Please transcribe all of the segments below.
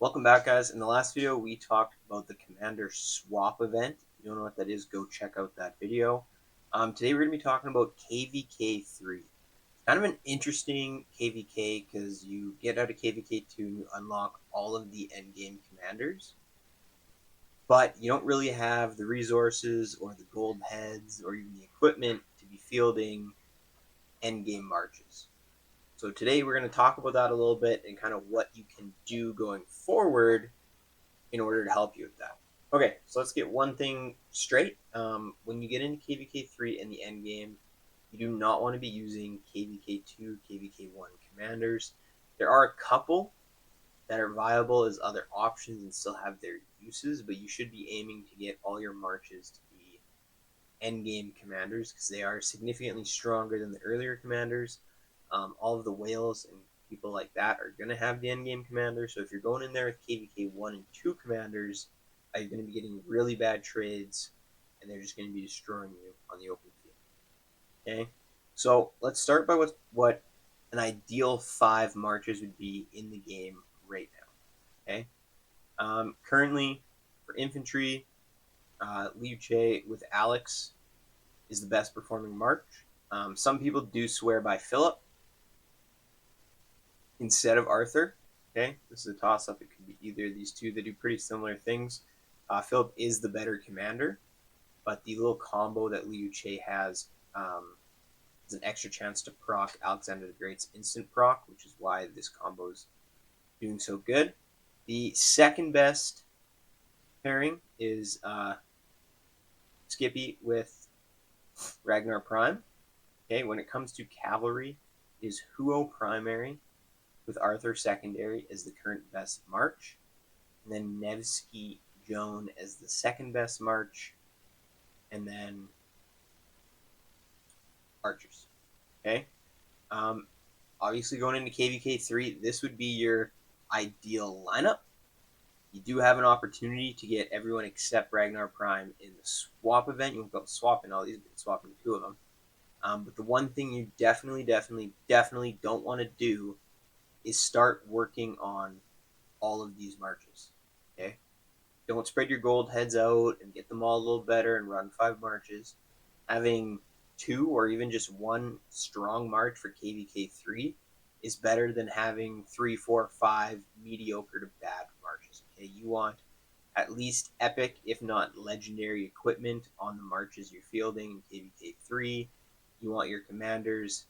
Welcome back, guys. In the last video, we talked about the Commander Swap event. If you don't know what that is, go check out that video. Today, we're going to be talking about KVK 3. It's kind of an interesting KVK because you get out of KVK 2 and you unlock all of the endgame commanders, but you don't really have the resources or the gold heads or even the equipment to be fielding endgame marches. So today, we're going to talk about that a little bit and kind of what you can do going forward in order to help you with that. Okay, so let's get one thing straight. When you get into KVK 3 in the end game, you do not want to be using KVK 2, KVK 1 commanders. There are a couple that are viable as other options and still have their uses, but you should be aiming to get all your marches to be end game commanders because they are significantly stronger than the earlier commanders. All of the whales and people like that are going to have the end game commander. So if you're going in there with KVK 1 and 2 commanders, you're going to be getting really bad trades and they're just going to be destroying you on the open field. Okay, so let's start by what an ideal 5 marches would be in the game right now. Okay, currently for infantry, Liu Che with Alex is the best performing march. Some people do swear by Philip instead of Arthur. Okay, this is a toss up. It could be either of these two. They do pretty similar things. Philip is the better commander, but the little combo that Liu Che has is an extra chance to proc Alexander the Great's instant proc, which is why this combo is doing so good. The second best pairing is Skippy with Ragnar Prime. Okay, when it comes to cavalry, is Huo primary with Arthur secondary as the current best march, and then Nevsky Joan as the second best march, and then archers. Okay. Um, Obviously, going into KVK 3, this would be your ideal lineup. You do have an opportunity to get everyone except Ragnar Prime in the swap event. You won't be able to swap in all these, but swapping two of them. But the one thing you definitely don't want to do is start working on all of these marches. Okay? Don't spread your gold heads out and get them all a little better and run 5 marches. Having 2 or even just 1 strong march for KVK 3 is better than having 3, 4, 5 mediocre to bad marches. Okay, you want at least epic, if not legendary, equipment on the marches you're fielding in KVK 3. You want your commanders,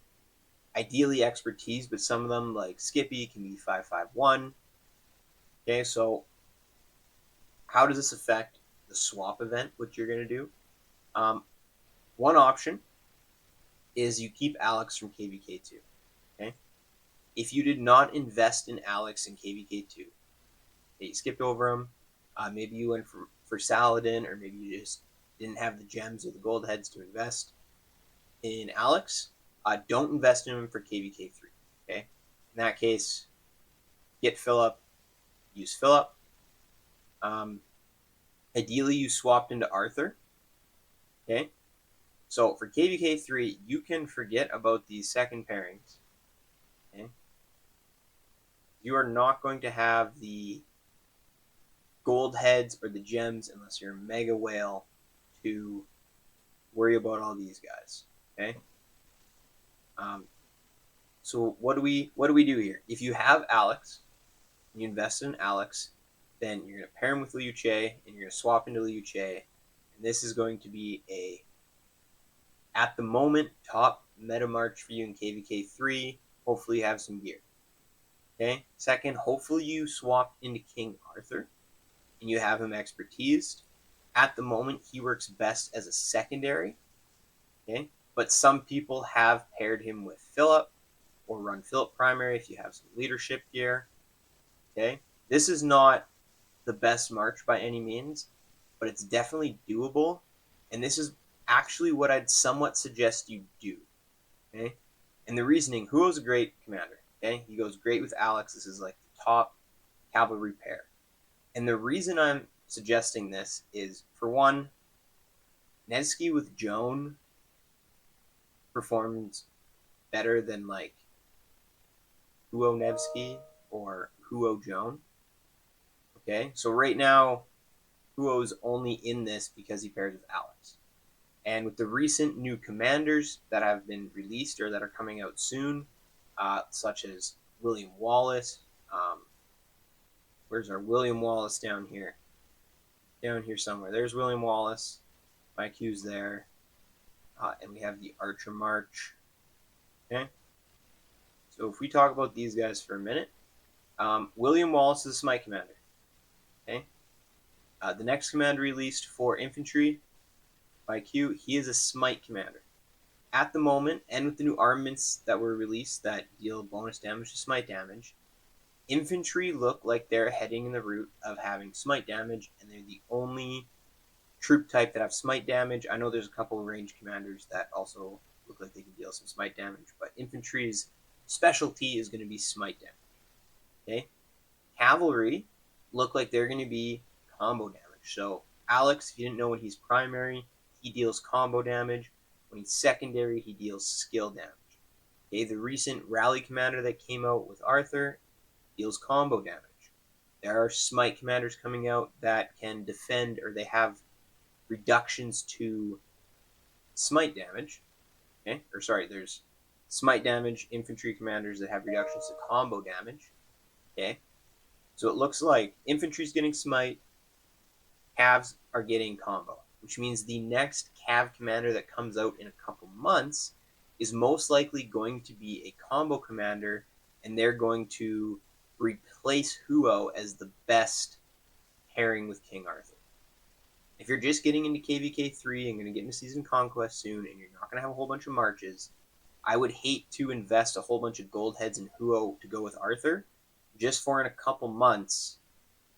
ideally expertise, but some of them, like Skippy, can be 551. Okay, so how does this affect the swap event, what you're going to do? One option is you keep Alex from KVK2. Okay? If you did not invest in Alex in KVK2, okay, you skipped over him, maybe you went for Saladin, or maybe you just didn't have the gems or the gold heads to invest in Alex, don't invest in him for KVK3. Okay? In that case, get Philip, use Philip. Ideally, you swapped into Arthur. Okay? So for KVK 3, you can forget about these second pairings. Okay? You are not going to have the gold heads or the gems unless you're a mega whale to worry about all these guys. Okay? So what do we do here? If you have Alex, you invest in Alex, then you're going to pair him with Liu Che, and you're going to swap into Liu Che, and this is going to be a at the moment top meta march for you in KVK 3. Hopefully you have some gear. Okay. Second, hopefully you swap into King Arthur and you have him expertised. At the moment, he works best as a secondary. Okay. But some people have paired him with Philip or run Philip primary if you have some leadership gear. Okay. This is not the best march by any means, but it's definitely doable. And this is actually what I'd somewhat suggest you do. Okay. And the reasoning, Huo's a great commander. Okay. He goes great with Alex. This is like the top cavalry pair. And the reason I'm suggesting this is, for one, Nevsky with Joan performs better than like Huo Nevsky or Huo Joan. Okay, so right now, Huo's only in this because he pairs with Alex. And with the recent new commanders that have been released or that are coming out soon, such as William Wallace, where's our William Wallace down here? Down here somewhere. There's William Wallace. My Q's there. And we have the Archer March. Okay. So if we talk about these guys for a minute, William Wallace is a Smite commander. Okay. The next commander released for infantry by Q, he is a Smite commander. At the moment, and with the new armaments that were released that deal bonus damage to Smite damage, infantry look like they're heading in the route of having Smite damage, and they're the only troop type that have Smite damage. I know there's a couple of range commanders that also look like they can deal some Smite damage, but infantry's specialty is going to be Smite damage. Okay, cavalry look like they're going to be combo damage. So Alex, if you didn't know, when he's primary, he deals combo damage. When he's secondary, he deals skill damage. Okay, the recent rally commander that came out with Arthur deals combo damage. There are Smite commanders coming out that can defend, or they have reductions to Smite damage. Okay, or sorry, there's Smite damage infantry commanders that have reductions to combo damage. Okay, so it looks like infantry's getting Smite, Cavs are getting combo, which means the next Cav commander that comes out in a couple months is most likely going to be a combo commander, and they're going to replace Huo as the best pairing with King Arthur. If you're just getting into KVK 3 and going to get into Season Conquest soon, and you're not going to have a whole bunch of marches, I would hate to invest a whole bunch of gold heads in Huo to go with Arthur, just for in a couple months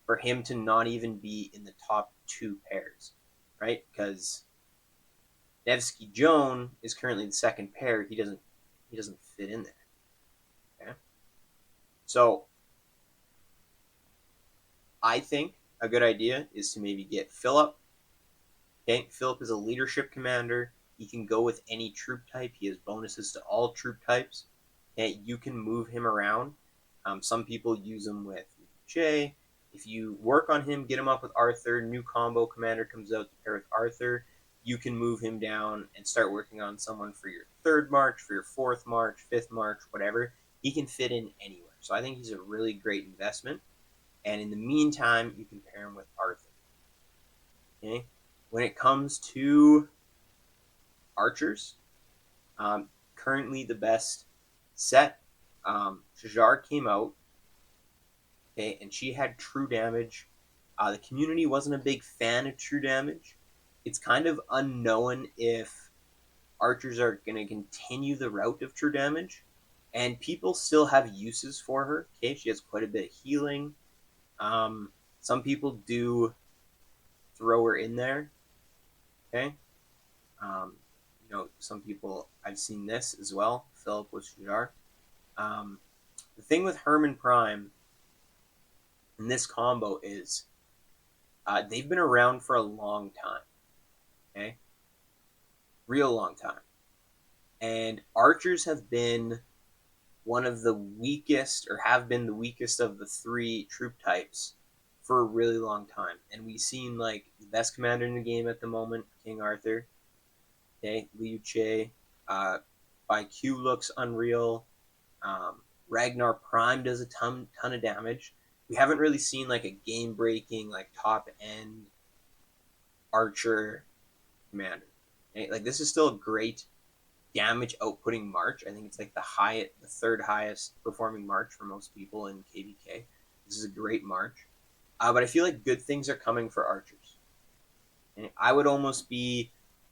for him to not even be in the top 2 pairs, right? Because Nevsky Joan is currently the second pair. He doesn't fit in there. Okay, so I think a good idea is to maybe get Philip. Okay, Philip is a leadership commander. He can go with any troop type. He has bonuses to all troop types. Okay, you can move him around. Some people use him with Jay. If you work on him, get him up with Arthur, new combo commander comes out to pair with Arthur, you can move him down and start working on someone for your 3rd March, for your 4th March, 5th March, whatever. He can fit in anywhere. So I think he's a really great investment. And in the meantime, you can pair him with Arthur. Okay? When it comes to archers, currently the best set, Shajar came out, okay, and she had true damage. The community wasn't a big fan of true damage. It's kind of unknown if archers are going to continue the route of true damage, and people still have uses for her. Okay, she has quite a bit of healing. Some people do throw her in there. Okay, some people, I've seen this as well. Philip with Shajar. The thing with Herman Prime in this combo is they've been around for a long time. Okay, real long time, and archers have been one of the weakest, or have been the weakest of the 3 troop types for a really long time. And we've seen like the best commander in the game at the moment, King Arthur. Okay, Liu Che, by Q looks unreal. Ragnar Prime does a ton of damage. We haven't really seen like a game breaking, like top end archer commander. Okay? Like this is still a great damage outputting March. I think it's like the 3rd highest performing March for most people in KVK. This is a great March. But I feel like good things are coming for archers. And I would almost be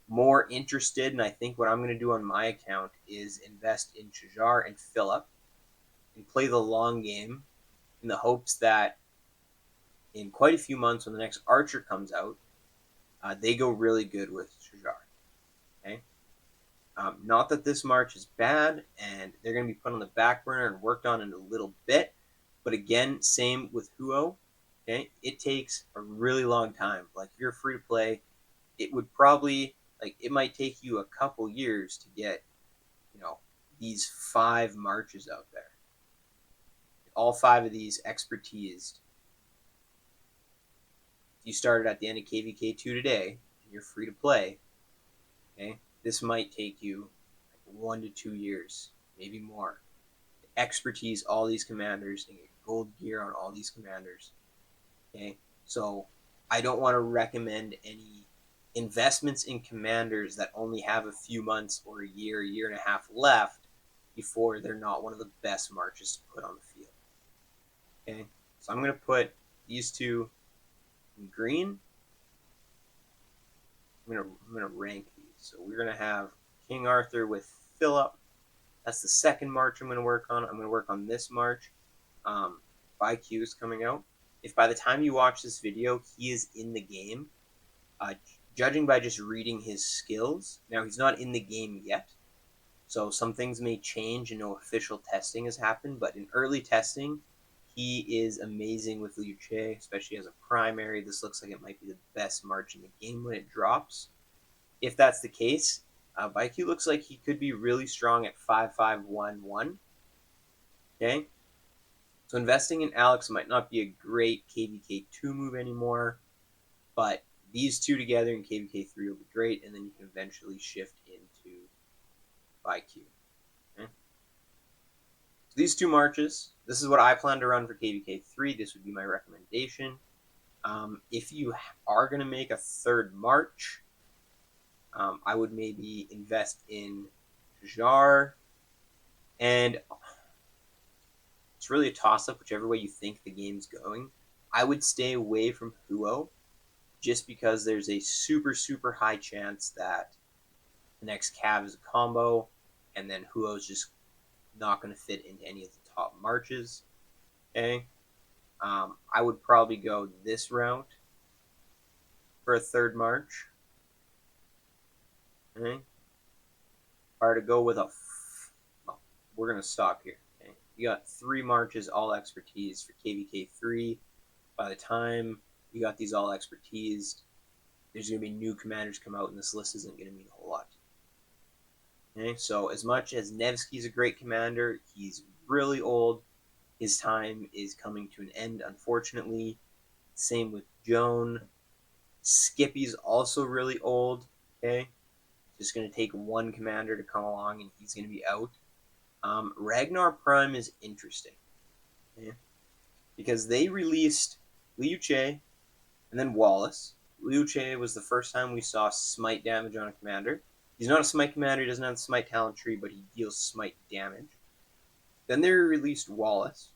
more interested, and I think what I'm going to do on my account is invest in Shajar and Philip and play the long game in the hopes that in quite a few months when the next archer comes out, they go really good with Shajar. Okay? Not that this March is bad, and they're going to be put on the back burner and worked on in a little bit. But again, same with Huo. Okay, it takes a really long time. Like if you're free to play, it would probably it might take you a couple years to get, these 5 marches out there. All 5 of these expertise. you started at the end of KVK 2 today, and you're free to play, okay, this might take you like 1 to 2 years, maybe more. Expertise all these commanders and get gold gear on all these commanders. Okay, so I don't want to recommend any investments in commanders that only have a few months or a year and a half left before they're not one of the best marches to put on the field. Okay, so I'm going to put these two in green. I'm gonna rank these. So we're gonna have King Arthur with Philip. That's the second march I'm gonna work on. I'm gonna work on this march. ByQ is coming out. If by the time you watch this video he is in the game, judging by just reading his skills, now he's not in the game yet, so some things may change and no official testing has happened, but in early testing, he is amazing with Liu Che, especially as a primary. This looks like it might be the best march in the game when it drops. If that's the case, ByQ looks like he could be really strong at 5511. Okay, so investing in Alex might not be a great KVK2 move anymore, but these two together in KVK3 will be great, and then you can eventually shift into ByQ. Okay? So these two marches, this is what I plan to run for KVK3. This would be my recommendation. If you are going to make a third march, I would maybe invest in Jar, and it's really a toss-up whichever way you think the game's going. I would stay away from Huo just because there's a super high chance that the next Cav is a combo, and then Huo's just not going to fit into any of the top marches. Okay, I would probably go this route for a third march. Okay, or to go with a, well, we're going to stop here. Okay, you got 3 marches, all expertise for KVK3. By the time you got these all expertised, there's going to be new commanders come out, and this list isn't going to mean a whole lot. Okay, so as much as Nevsky's a great commander, he's really old. His time is coming to an end, unfortunately. Same with Joan. Skippy's also really old. Okay, just going to take one commander to come along, and he's going to be out. Ragnar Prime is interesting, okay, because they released Liu Che and then Wallace. Liu Che was the first time we saw smite damage on a commander. He's not a smite commander, he doesn't have the smite talent tree, but he deals smite damage. Then they released Wallace,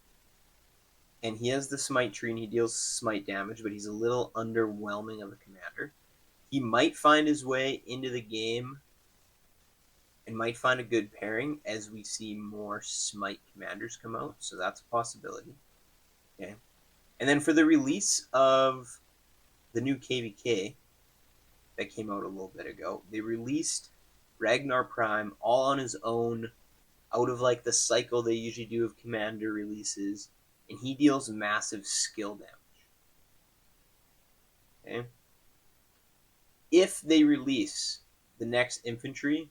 and he has the smite tree and he deals smite damage, but he's a little underwhelming of a commander. He might find his way into the game and might find a good pairing as we see more smite commanders come out, so that's a possibility. Okay, and then for the release of the new KVK that came out a little bit ago, they released Ragnar Prime all on his own, out of like the cycle they usually do of commander releases, and he deals massive skill damage. Okay, if they release the next infantry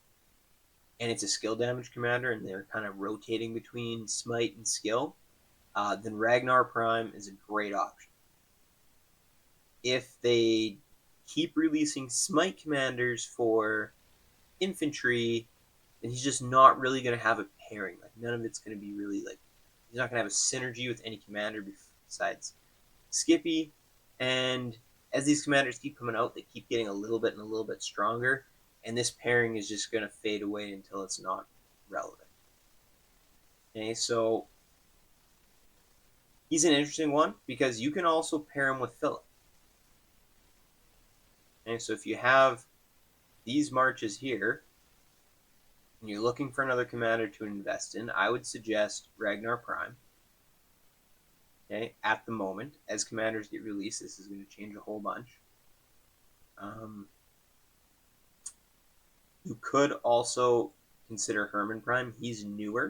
and it's a skill damage commander and they're kind of rotating between smite and skill, then Ragnar Prime is a great option. If they keep releasing smite commanders for infantry, then he's just not really going to have a pairing. Like, none of it's going to be really, like, he's not going to have a synergy with any commander besides Skippy. And as these commanders keep coming out, they keep getting a little bit stronger, and this pairing is just going to fade away until it's not relevant. Okay, so he's an interesting one because you can also pair him with Philip. Okay, so if you have these marches here and you're looking for another commander to invest in, I would suggest Ragnar Prime. Okay, at the moment, as commanders get released, this is going to change a whole bunch. You could also consider Herman Prime. He's new-ish,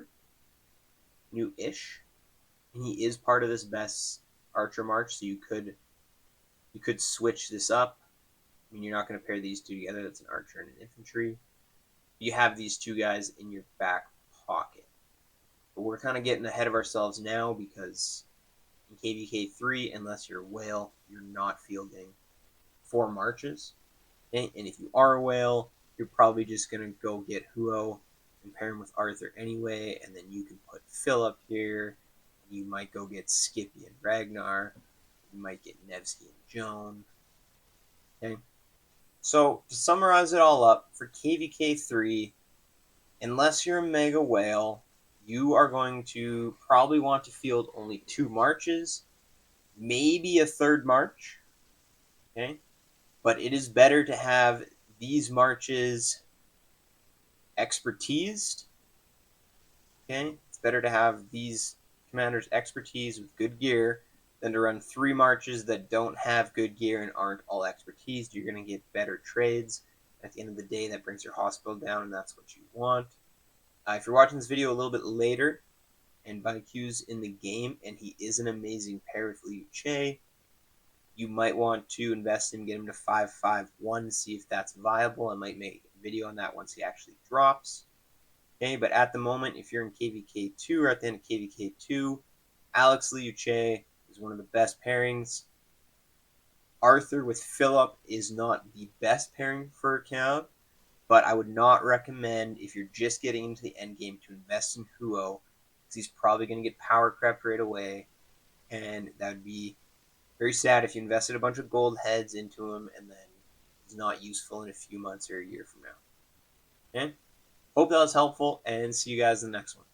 and he is part of this best archer march, so you could switch this up. I mean, you're not going to pair these two together. That's an archer and an infantry. You have these two guys in your back pocket. But we're kind of getting ahead of ourselves now because In KVK 3, unless you're a whale, you're not fielding 4 marches. Okay? And if you are a whale, you're probably just going to go get Huo and pair him with Arthur anyway, and then you can put Philip here. You might go get Skippy and Ragnar. You might get Nevsky and Joan. Okay? So, to summarize it all up, for KVK 3, unless you're a mega whale, you are going to probably want to field only 2 marches, maybe a third march. Okay? But it is better to have these marches expertised. Okay? It's better to have these commanders expertise with good gear than to run 3 marches that don't have good gear and aren't all expertised. You're going to get better trades. At the end of the day, that brings your hospital down, and that's what you want. If you're watching this video a little bit later, and Baiku's in the game, and he is an amazing pair with Liu Che, you might want to invest in, get him to 551, see if that's viable. I might make a video on that once he actually drops. Okay, but at the moment, if you're in KVK2 or at the end of KVK2, Alex Liu Che is one of the best pairings. Arthur with Philip is not the best pairing for a Cav, but I would not recommend, if you're just getting into the end game, to invest in Huo, because he's probably going to get power crept right away, and that would be very sad if you invested a bunch of gold heads into him and then he's not useful in a few months or a year from now. Okay? Hope that was helpful, and see you guys in the next one.